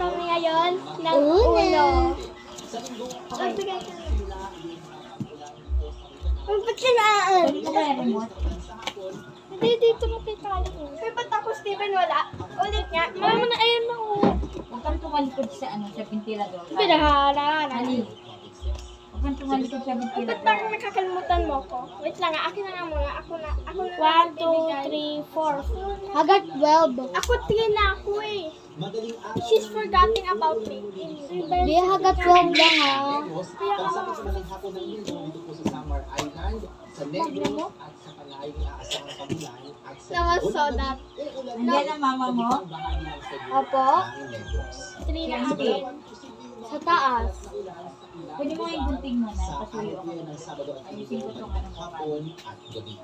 kami ngayon ng uno. Okay. Ba't sinaan? Hindi, dito makita yun. May ba't ako, Steven, wala? Ulit nga. Mama na, ayun na ako. Huwag kang tumalikod sa sa ventilador. Binahala na. Ali. Huwag kang tumalikod sa Ba't ventilador. parang nakakalimutan mo ko? Wait lang, akin na nga muna. Ako na. 1, 2, 3, 4. Hagat 12. Ako 3 na ako eh. She's forgetting about me. Di hagat 12 lang ha. Kaya ka Pagsamantalang hapon ng linggo dito po sa Samar Island, sa Negros at sa Panay inaasahang pagulan at sa That was so that. Nandiyan ang mama mo? bahagi ng Cebu Opo. ng Negros. 3 na akin. Sa taas. Pwede mo yung gunting mo na. Sa Pasuyo ako. hapon ng Sabado at Ayusin ko Linggo, itong ano mo. hapon at gabi.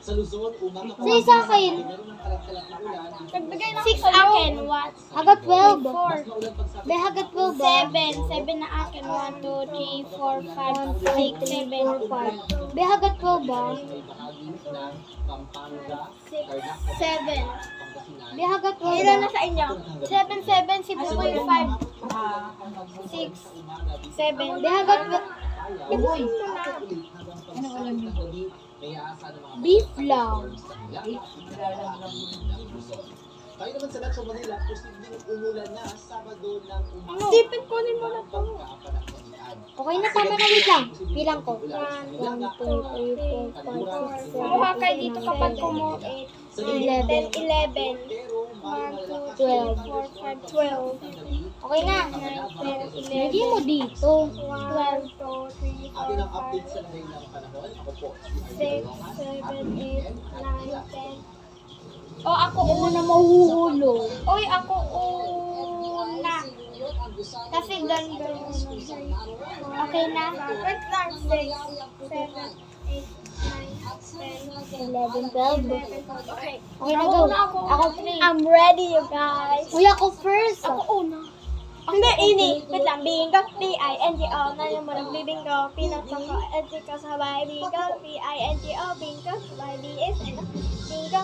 Sa Luzon, umaga pa Sa isa akin. meron ng kalat-kalat na ulan. Nagbigay na 6 akin. What? Hagat 12. 4. Maulan pag sa Di hagat 12 ba? 7 na akin. 1, 2, 3, 4, 5, 6, 7, 5. Di hagat 12 ba? may bahagi ng Pampanga, 6, Tarlac, 7. Pangasinan. Di hagat 12 Ilan ba? na sa inyo? 7, 7, 6.5, 6, 7. Di hagat 12. Ibuhin mo na. Ano ulam yung Beef lang. Tayo naman sa Metro Manila, posibleng umulan na Sabado ng umaga. Stephen, kunin mo na to. Okay na, tama na. Wait lang. Bilang ko. 1, 2, 3, 4, 5, 6, 7. Kuha kayo dito kapag kumo 8, 9, 10, 11. 1, 2, 3, 4, 5, 12. Okay na. 9, 10, 11. Lagyan mo dito. 1, 2, 3, 4, Atin ang 5, update sa lagay ng panahon. Ako po, si 6, 7, 8, 9, 10. O ako Ano na mahuhulog? Uy, ako una. Kasi ganda. Okay na? Wait lang. 6, 7, 8, 9, 10, 11, 12. 11. Okay. Okay na, go. Ako una ako. Ako 3. I'm ready, you guys. Uy, ako first. Ako una. Hindi, ini. Wait lang. Bingo. B-I-N-G-O. Nandiyan mo ng bibingo. Pinatang ko. N-G ko sabay. Bingo. B-I-N-G-O. Bingo. Sabay. B-S-N-O. Bingo.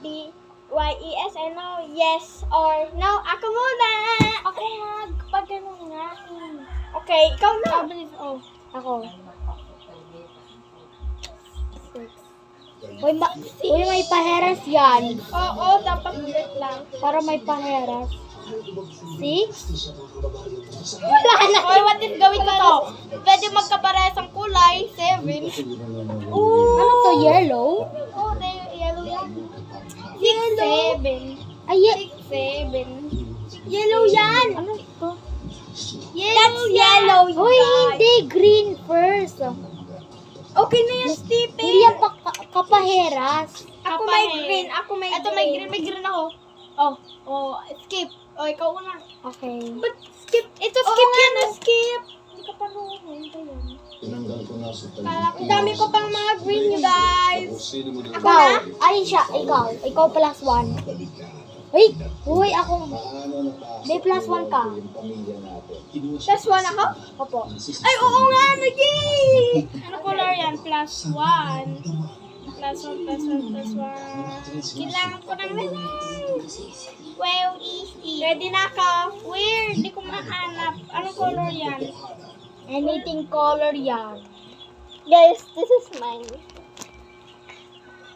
B-Y-E-S-N-O. Yes or no. Ako muna. Okay, ha. Pag ganun nga. Okay, ikaw na. Oh. Ako. Uy, may paheras yan. Oo, dapat ulit lang. Para may paheras. 6? Wala na. Oy, what if gawin ko to? Pwede magkaparehas ang kulay. 7. Ano to, yellow? Oh, yellow yan. 6, 7. Ay, 7. Yellow yan. ano to? That's yellow, you Uy, guys. hindi. Green first. Okay na yan, Stephen. Hindi yan kapaheras. Ako may green. Ako may Ito, green. May green ako. Oh, skip. Oh, ikaw una. Okay. But skip. Ito, skip yan. Skip. Hindi ka pa roon. Ito yan. Ang dami ko pang mga green, you guys. Ako Ikaw. na? Ay, siya. Ikaw. Ikaw plus 1. Uy, uy, ako. May plus 1 ka. Plus 1 ako? Opo. Ay, oo nga. Naging. Ano color yan? Plus 1. Plus 1, plus 1, plus 1. Kailangan ko ng well, easy. Ready na ako. Weird. Hindi ko mahanap. Anong color yan? Anything color yan. Guys, this is mine.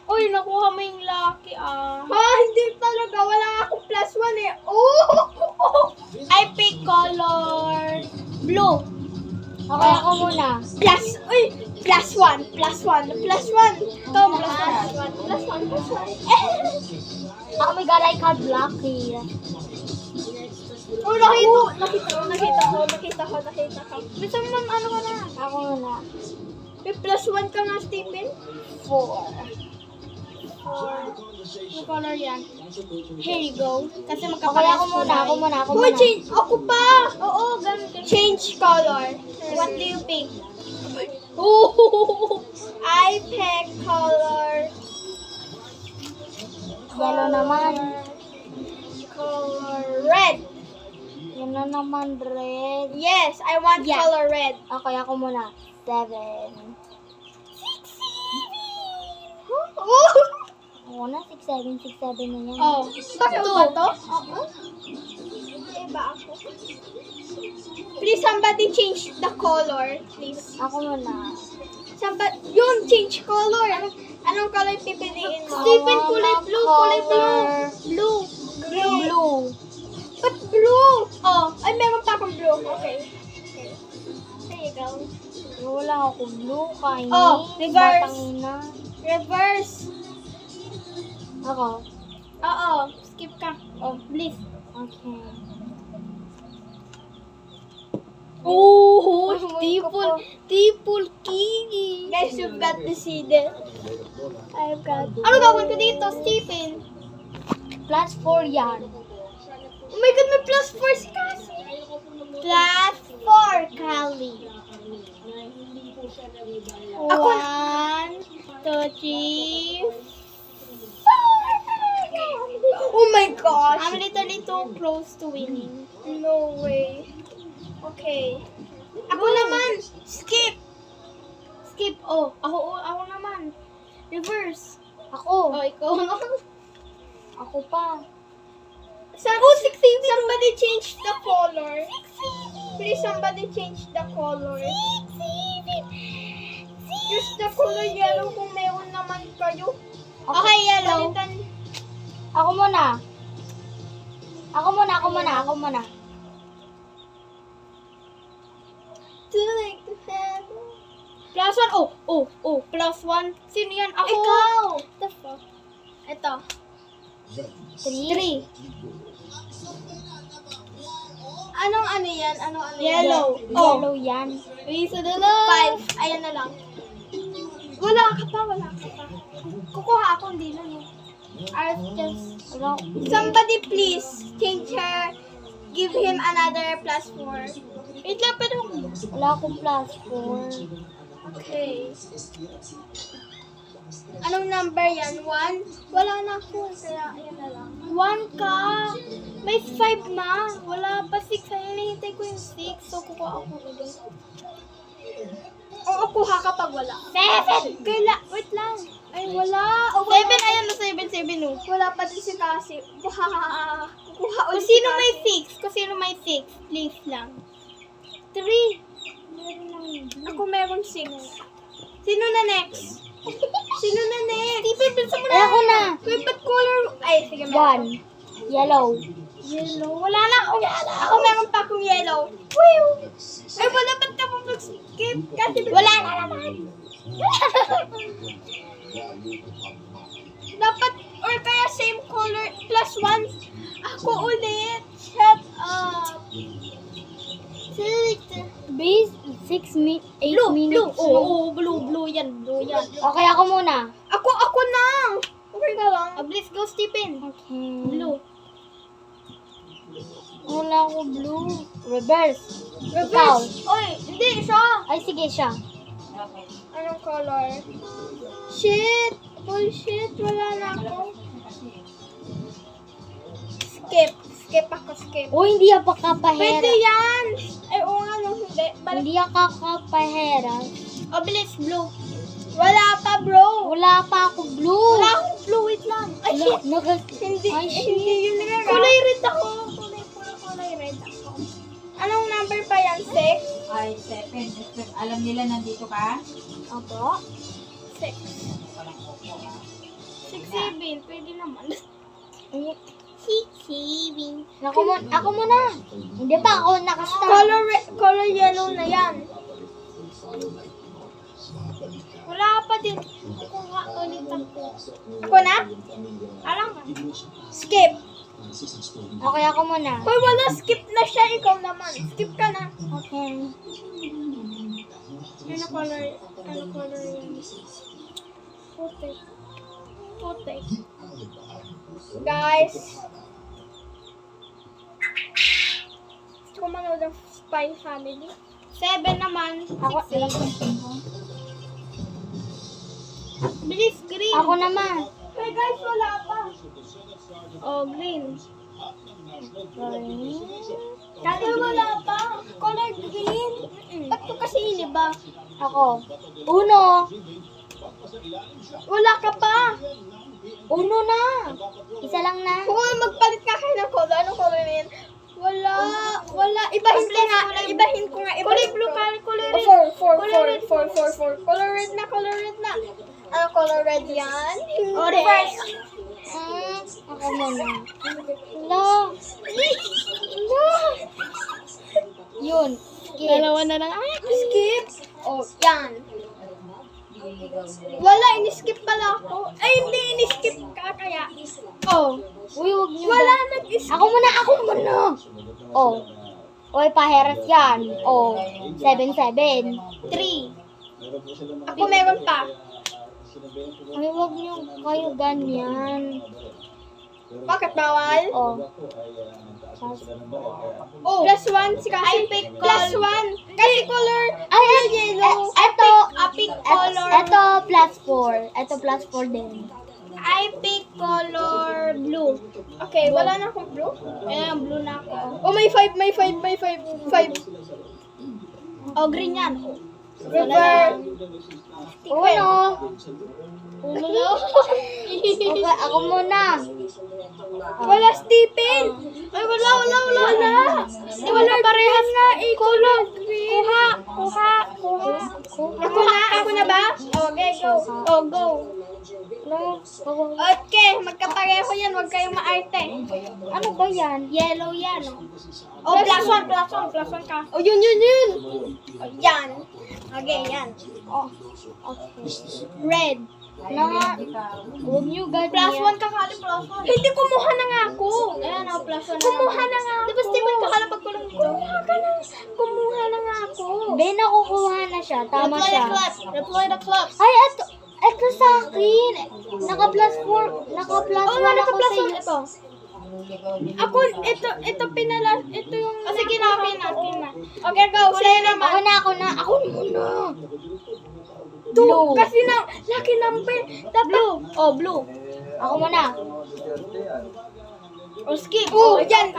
Uy, nakuha mo yung lucky hindi talaga. Wala akong plus 1 eh. Oh! I pick color blue. Okay, ako muna. Plus 1. Plus 1. Plus 1. Ito, plus 1. Plus 1. Plus 1. Oh my god, I got lucky. Oh, nakita ko. Bisa mo, ano ka na? Ako muna. May plus 1 ka nga, Stephen. 4. Ano color yan? Here you go. Kasi Okay, magkapares ako muna. Uy, change. Ako pa. Oo, ganun. Change color. What do you pick? Oh, I pick color. Yellow naman. Color red. Yan na naman, red. Yes, I want Yeah. color red. Okay, ako muna. 7. Oh! Ako na, 6, 7, 6, 7 na yan. Oh, sakto ba to? Oo. ba ako? Please, somebody change the color. Please. Ako muna. Yun, change color. Anong color pipiliin mo? Stephen, kulay blue, kulay blue. Blue. Blue. But blue. Oh, ay meron pa akong blue. Okay. There you go. Wala ako blue. Kainis. Oh, reverse. Batang ina. Reverse. Ako. Oo, skip ka. Oh, please. Okay. Oh, Ay, triple key. Guys, you've got to see this. I've got... Ano gawin ko dito, Stephen? Plus 4 yan. Oh my God, may plus 4 si Cassie. Plus 4, Kali. Ako... 1, 2, 3, 4. Oh my gosh. I'm literally too close to winning. No way. Okay. Ako naman. Skip. Skip. Oh, ako naman. Reverse. Ako. Oh, ikaw naman. Ako pa. Somebody change the color. Please, somebody change the color. Use the color yellow kung meron naman kayo. Okay, yellow. Ako muna. Ako muna. Plus 1. Oh. Plus 1. Sino yan? Ako. Ikaw. The fuck? Ito. 3. Anong ano yan? Yellow. Oh. Yellow yan. Isa na lang. 5. Ayan na lang. Wala ka pa. Kukuha ako, hindi na. No? I've just... Wala. Somebody please change her. Give him another plus 4. Wait lang, pero... Wala akong plus 4. Okay. Anong number yan? 1? Wala na ako. Kaya, ayan na lang. 1 ka. May 5 na. Wala pa 6. Ayun, nahintay ko yung 6. So, kukuha ako ulit. Oo, kuha kapag wala. 7! Wait lang. Ay, wala. Oh, 7, ayan na 7. Oh. Wala pa din si Cassie. Kuha ulit si Cassie. Kung sino may 6. Please lang. 3. Ako meron 6. Sino na next? Stephen, bilisan mo na. Ay, ako na. Wait, ba't color? Ay, sige. 1. Yellow. Yellow. Wala na akong yellow. Ako meron pa akong yellow. Whew! Ay, wala. Ba't ka mag-skip? Kasi wala na naman. Dapat, or kaya same color, plus 1. Ako ulit. Shut up. Base 8 minutes. Oo, blue yan. Okay, ako muna. Ako na. Okay ka lang. Please go, Stephen. Okay. Blue. Wala ako blue. Reverse. Ikaw. Oy, hindi, siya. Ay, sige siya. Okay. Anong color? Shit. Bullshit. Wala na ako. Skip ako. O, hindi ako Pwede kapahera. yan. Ay, oo nga, no, hindi. Hindi ako kapahera. Oh, bilis, blue. Wala pa, bro. Wala pa ako blue. Wala akong blue. Wait lang. Ay, shit. Hindi, Ay, shit. hindi yun nga. Kulay red ako. Kulay red ako. Anong number pa yan? 6? Ay, 7. Alam nila nandito ka? Opo. 6. 6, 7. Pwede naman. 6, 7. Ako muna. Hindi pa ako nakastart. Color yellow na yan. Wala pa din. Kuha ulit ako. Ako na? Alam ka. Skip. Okay, ako muna. Hoy, wala. Skip na siya. Ikaw naman. Skip ka na. Okay. Ano color yan? Puti. Guys. Gusto ko manood ng Spy Family. 7 naman. Ako, 6, 8. Bilis, green. Ako naman. Hey guys, wala pa. Oh, green. Kasi wala pa. Color green. Ba't ko kasi iniba? Ako. Uno. Wala ka pa. Uno na. Isa lang na. Kung magpalit ka kayo ng color, anong color na yan? Wala. 4. Color red na. Ano color red yan? O, reverse. Ako muna. Hala. Yun. Skip. Dalawa na lang. Ay, skip. O, yan. Nililigaw nila. Wala, in-skip pala ako. Ay, hindi, in-skip ka kaya. Oh, Uy, huwag niyo wala ba? nag-skip. Ako muna. Oh. Oy, paheras yan. Oh. 7-7. 3. Ako meron pa. Ay, huwag niyo kayo ganyan. Bakit bawal? Oh. Oh, +1 si kasi. I pick +1. Kasi color. Ay, yellow. eto. I pick color. Eto, +4. Eto, +4 din. I pick color blue. Okay, wala na akong blue. Ayan, blue na ako. Oh, may 5. 5. Oh, green yan. River. Uno. Okay, ako muna. Wala Stephen. Ay, wala. Di wala parehas nga. Color green. Kuha. Ako na ba? Okay, go. Oh, go. Okay, magkapareho yan. Huwag kayong maarte. Ano ba yan? Yellow yan. Oh, +1 ka. Oh, yun. Oh, yan. Okay, yan. Oh, Okay. red. Na, huwag niyo ganyan. +1 ka kali, +1. Hindi, kumuha na nga ako. Ayan, oh, +1 na. Kumuha na nga ako. Di ba, Stephen, kakala pagkulong nito? Kumuha na nga ako. Ben, nakukuha na siya. Tama siya. Reply the clap. Ay, eto sa akin. Naka+4. Naka+1 Oh, nga, ako sa naka-+1 iyo. ito. Nililigaw nila. Ako, ito pinala, ito yung... Oh, sige na. Okay, go. Sa'yo naman. Ako na. Ako muna. Blue. Kasi na, lucky number. Blue. Oh, blue. Ako muna. Oh, skip. Oh, yan.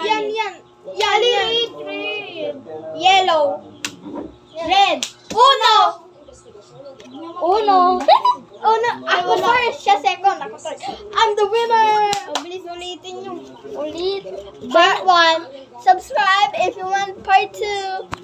Red. Yellow. Red. Uno. Uno. Ako first. Siya second. Ako third. I'm the winner. Oh, bilis ulitin yung. Ulit. Part 1. Subscribe if you want part 2.